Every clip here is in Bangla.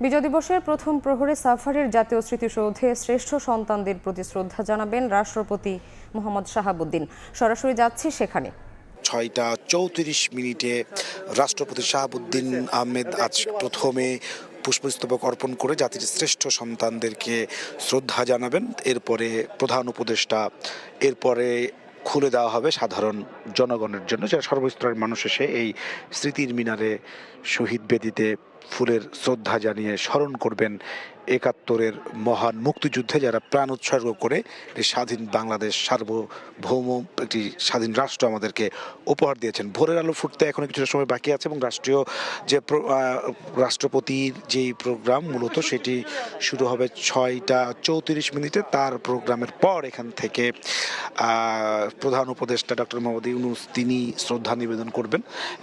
বিজয় দিবসের প্রথম প্রহরে সাফারের জাতীয় স্মৃতিসৌধে শ্রেষ্ঠ সন্তানদের প্রতি শ্রদ্ধা জানাবেন রাষ্ট্রপতি মোহাম্মদ শাহাবুদ্দিন। সরাসরি যাচ্ছি সেখানে। 6টা 34 মিনিটে রাষ্ট্রপতি শাহাবুদ্দিন আহমেদ আজ প্রথমে পুষ্পস্তবক অর্পণ করে জাতির শ্রেষ্ঠ সন্তানদেরকে শ্রদ্ধা জানাবেন। এরপরে প্রধান উপদেষ্টা, এরপরে খুলে দেওয়া হবে সাধারণ জনগণের জন্য, যারা সর্বস্তরের মানুষ এসে এই স্মৃতির মিনারে শহীদ বেদিতে ফুলের শ্রদ্ধা জানিয়ে স্মরণ করবেন ৭১-এর মহান মুক্তিযুদ্ধে যারা প্রাণ উৎসর্গ করে একটি স্বাধীন বাংলাদেশ, সার্বভৌম একটি স্বাধীন রাষ্ট্র আমাদেরকে উপহার দিয়েছেন। ভোরের আলো ফুটতে এখন কিছুটা সময় বাকি আছে এবং রাষ্ট্রীয় যে রাষ্ট্রপতির যেই প্রোগ্রাম মূলত সেটি শুরু হবে 6টা 34 মিনিটে। তার প্রোগ্রামের পর এখান থেকে প্রধান উপদেষ্টা ডক্টর মোহাম্মদ ইউনূস তিনি শ্রদ্ধা নিবেদন করবেন।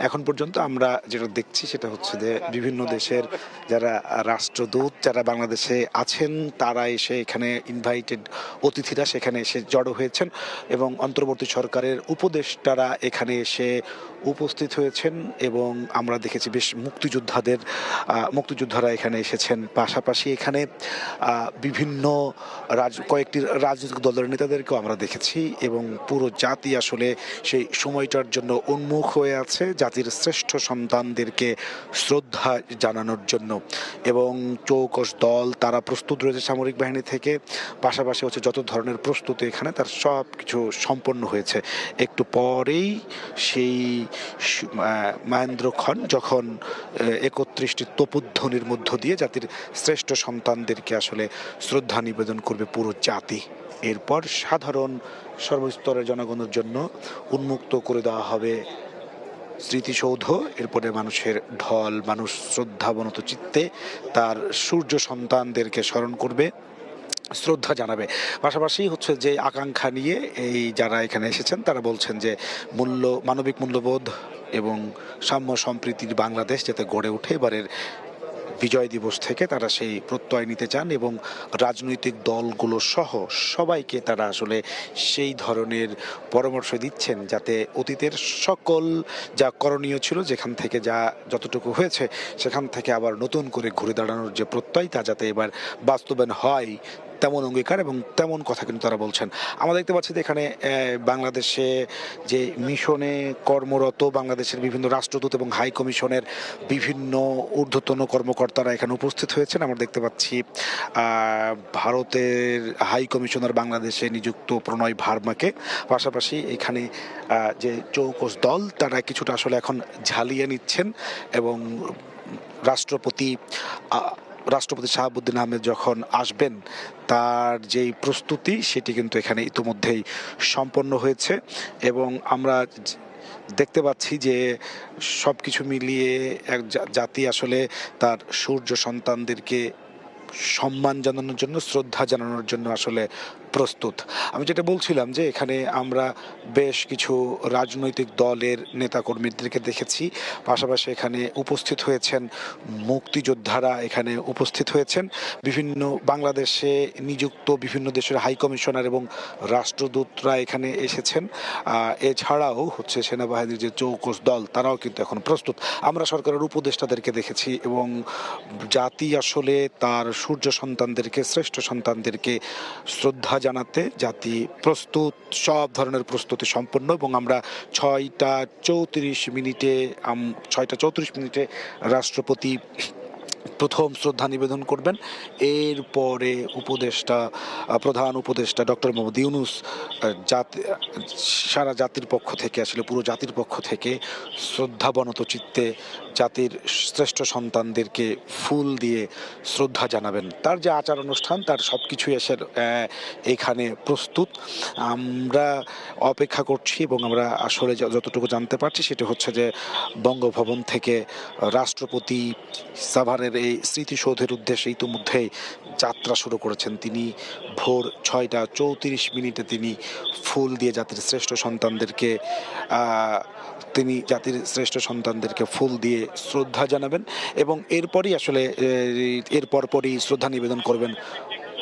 এখন পর্যন্ত আমরা যেটা দেখছি সেটা হচ্ছে যে বিভিন্ন দেশের যারা রাষ্ট্রদূত যারা বাংলাদেশে আছেন তারা এসে এখানে ইনভাইটেড অতিথিরা সেখানে এসে জড়ো হয়েছেন এবং অন্তর্বর্তী সরকারের উপদেষ্টারা এখানে এসে উপস্থিত হয়েছেন এবং আমরা দেখেছি বেশ মুক্তিযোদ্ধারা এখানে এসেছেন। পাশাপাশি এখানে বিভিন্ন কয়েকটি রাজনৈতিক দলের নেতাদেরকেও আমরা দেখেছি এবং পুরো জাতি আসলে সেই সময়টার জন্য উন্মুখ হয়ে আছে, জাতির শ্রেষ্ঠ সন্তানদেরকে শ্রদ্ধা জানানোর জন্য। এবং চৌকস দল তারা প্রস্তুত রয়েছে সামরিক বাহিনী থেকে, পাশাপাশি হচ্ছে যত ধরনের প্রস্তুতি এখানে তার সব কিছু সম্পন্ন হয়েছে। একটু পরেই সেই মহেন্দ্রক্ষণ যখন ৩১টি তোপধ্বনির মধ্য দিয়ে জাতির শ্রেষ্ঠ সন্তানদেরকে আসলে শ্রদ্ধা নিবেদন করবে পুরো জাতি। এরপর সাধারণ সর্বস্তরের জনগণের জন্য উন্মুক্ত করে দেওয়া হবে স্মৃতিসৌধ। এরপরে মানুষের ঢল, মানুষ শ্রদ্ধাবনত চিত্তে তার সূর্য সন্তানদেরকে স্মরণ করবে, শ্রদ্ধা জানাবে। পাশাপাশি হচ্ছে যে আকাঙ্ক্ষা নিয়ে এই যারা এখানে এসেছেন তারা বলছেন যে মানবিক মূল্যবোধ এবং সাম্য সম্প্রীতির বাংলাদেশ যাতে গড়ে ওঠে এবারের বিজয় দিবস থেকে তারা সেই প্রত্যয় নিতে চান এবং রাজনৈতিক দলগুলো সহ সবাইকে তারা আসলে সেই ধরনের পরামর্শ দিচ্ছেন যাতে অতীতের সকল যা করণীয় ছিল, যেখান থেকে যা যতটুকু হয়েছে সেখান থেকে আবার নতুন করে ঘুরে দাঁড়ানোর যে প্রত্যয় তা যাতে এবার বাস্তবায়ন হয় তেমন অঙ্গীকার এবং তেমন কথা কিন্তু তারা বলছেন। আমরা দেখতে পাচ্ছি যে এখানে বাংলাদেশে যে মিশনে কর্মরত বাংলাদেশের বিভিন্ন রাষ্ট্রদূত এবং হাই কমিশনের বিভিন্ন ঊর্ধ্বতন কর্মকর্তারা এখানে উপস্থিত হয়েছেন। আমরা দেখতে পাচ্ছি ভারতের হাই কমিশনার বাংলাদেশে নিযুক্ত প্রণয় ভার্মাকে। পাশাপাশি এখানে যে চৌকস দল তারা কিছুটা আসলে এখন ঝালিয়ে নিচ্ছেন এবং রাষ্ট্রপতি শাহাবুদ্দিন আহমেদ যখন আসবেন তার যেই প্রস্তুতি সেটি কিন্তু এখানে ইতিমধ্যেই সম্পন্ন হয়েছে এবং আমরা দেখতে পাচ্ছি যে সব কিছু মিলিয়ে এক জাতি আসলে তার সূর্য সন্তানদেরকে সম্মান জানানোর জন্য, শ্রদ্ধা জানানোর জন্য আসলে প্রস্তুত। আমি যেটা বলছিলাম যে এখানে আমরা বেশ কিছু রাজনৈতিক দলের নেতাকর্মীদেরকে দেখেছি, পাশাপাশি এখানে উপস্থিত হয়েছেন মুক্তিযোদ্ধারা, এখানে উপস্থিত হয়েছেন বিভিন্ন বাংলাদেশে নিযুক্ত বিভিন্ন দেশের হাই কমিশনার এবং রাষ্ট্রদূতরা এখানে এসেছেন। এছাড়াও হচ্ছে সেনাবাহিনীর যে চৌকস দল তারাও কিন্তু এখন প্রস্তুত। আমরা সরকারের উপদেষ্টাদেরকে দেখেছি এবং জাতি আসলে তার সূর্য সন্তানদেরকে, শ্রেষ্ঠ সন্তানদেরকে শ্রদ্ধা জানাতে জাতি প্রস্তুত, সব ধরনের প্রস্তুতি সম্পন্ন। এবং আমরা 6টা 34 মিনিটে রাষ্ট্রপতি প্রথম শ্রদ্ধা নিবেদন করবেন। এরপরে প্রধান উপদেষ্টা ডক্টর মোহাম্মদ ইউনূস সারা জাতির পক্ষ থেকে আসলে পুরো জাতির পক্ষ থেকে শ্রদ্ধাবনত চিত্তে জাতির শ্রেষ্ঠ সন্তানদেরকে ফুল দিয়ে শ্রদ্ধা জানাবেন। তার যে আচার অনুষ্ঠান তার সব কিছুই এখানে প্রস্তুত। আমরা অপেক্ষা করছি এবং আমরা আসলে যতটুকু জানতে পারছি সেটা হচ্ছে যে বঙ্গভবন থেকে রাষ্ট্রপতি সাভারের এই স্মৃতিসৌধের উদ্দেশ্যে ইতিমধ্যেই যাত্রা শুরু করেছেন। তিনি ভোর 6টা 34 মিনিটে তিনি ফুল দিয়ে জাতির শ্রেষ্ঠ সন্তানদেরকে ফুল দিয়ে শ্রদ্ধা জানাবেন এবং এরপরই শ্রদ্ধা নিবেদন করবেন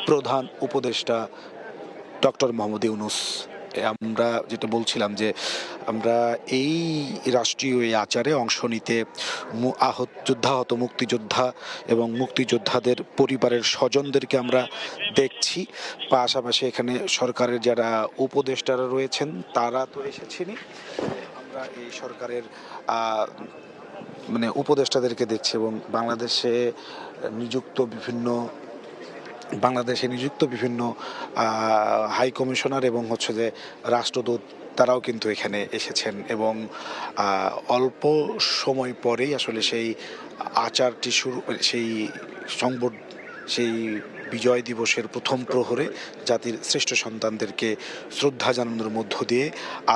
প্রধান উপদেষ্টা ডক্টর মোহাম্মদ ইউনূস। আমরা যেটা বলছিলাম যে আমরা এই রাষ্ট্রীয় এই আচারে অংশ নিতে যুদ্ধাহত মুক্তিযোদ্ধা এবং মুক্তিযোদ্ধাদের পরিবারের স্বজনদেরকে আমরা দেখছি। পাশাপাশি এখানে সরকারের যারা উপদেষ্টারা রয়েছেন তারা তো এসেছেনই। আমরা এই সরকারের উপদেষ্টাদেরকে দেখছি এবং বাংলাদেশে নিযুক্ত বিভিন্ন হাই কমিশনার এবং যে রাষ্ট্রদূত তারাও কিন্তু এখানে এসেছেন এবং অল্প সময় পরেই আসলে সেই আচারটি সেই বিজয় দিবসের প্রথম প্রহরে জাতির শ্রেষ্ঠ সন্তানদেরকে শ্রদ্ধা জানানোর মধ্য দিয়ে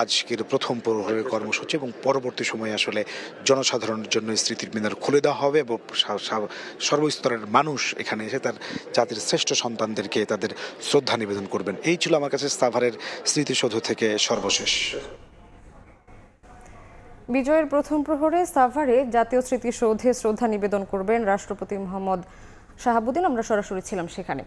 আজকের প্রথম প্রহরের কর্মসূচি এবং পরবর্তী সময়ে আসলে জনসাধারণের জন্য স্মৃতির মিনার খুলে দেওয়া হবে এবং সর্বস্তরের মানুষ এখানে এসে তার জাতির শ্রেষ্ঠ সন্তানদেরকে তাদের শ্রদ্ধা নিবেদন করবেন। এই ছিল আমার কাছে সাভারের স্মৃতিসৌধ থেকে সর্বশেষ। বিজয়ের প্রথম প্রহরে সাভারে জাতীয় স্মৃতিসৌধে শ্রদ্ধা নিবেদন করবেন রাষ্ট্রপতি মোহাম্মদ শাহাবুদ্দিন। আমরা সরাসরি ছিলাম সেখানে।